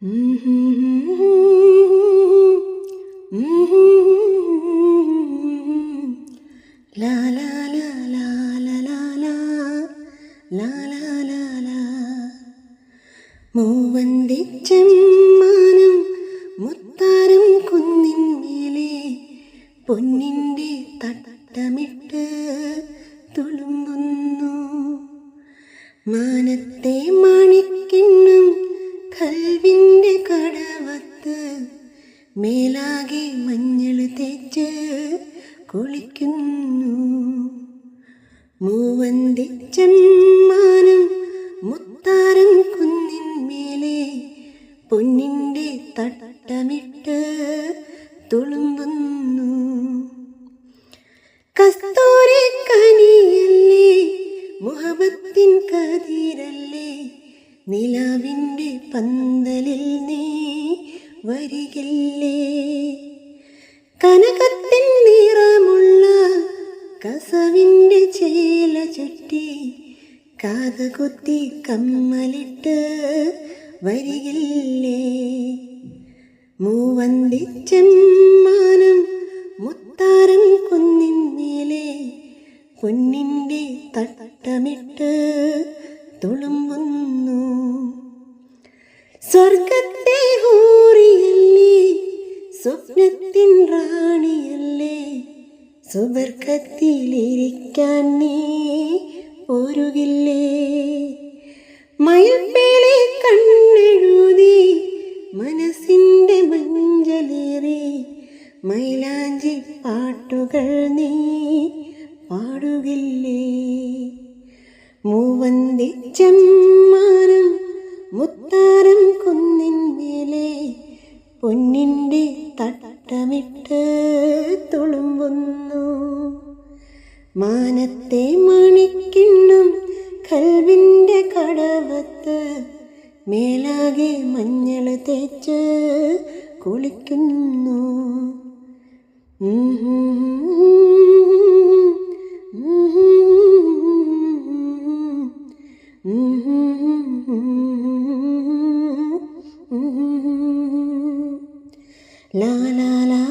La la la la la la la la la la la മൂവന്തിച്ചെമ്മാനം മുത്താരം കുന്നിന്മേലെ പൊന്നിൻ്റെ തട്ടമിട്ട് തുളുമ്പുന്നു. മാനത്തെ മാണിക്കിണ്ണം കൽവിൻ്റെ കടവത്ത് മേലാകെ മഞ്ഞൾ തേച്ച് കുളിക്കുന്നു. മൂവന്തിച്ചെമ്മാനം മുത്താരം കുന്നിന്മേലെ പൊന്നിൻ്റെ തട്ടമിട്ട് തുളുമ്പുന്നു. കസ്തൂരി കനിയല്ലേ, മുഹബത്തിൻ കതിരല്ലേ, നിലാവിൻ്റെ പന്തലിൽ നീ വരികില്ലേ? കനകത്തിൻ നിറമുള്ള കസവിൻ്റെ ചേല ചുറ്റി കാതുകുത്തി കമ്മലിട്ട് വരികില്ലേ? മൂവന്തിച്ചെമ്മാനം മുത്താരം കുന്നിന്മേലെ പൊന്നിൻ്റെ തട്ടമിട്ട് തുളുമ്പുന്നു. സ്വർഗത്തെ ഹൂറിയല്ലേ, സ്വപ്നത്തിൻ റാണിയല്ലേ, സുബർക്കത്തിലിരിക്കാൻ നീ പോരുകില്ലേ? മയിൽപ്പേലെ കണ്ണെഴുതി മനസ്സിൻ്റെ മഞ്ചലേറി മൈലാഞ്ചി പാട്ടുകൾ നീ പാടുകില്ലേ? മൂവന്തിച്ചെമ്മാനം മുത്താരം കുന്നിന്മേലെ പൊന്നിൻ്റെ തട്ടമിട്ട് തുളുമ്പുന്നു. മാനത്തെ മണിക്കിണ്ണം കൽവിൻ്റെ കടവത്ത് മേലാകെ മഞ്ഞൾ തേച്ച് കുളിക്കുന്നു. La la la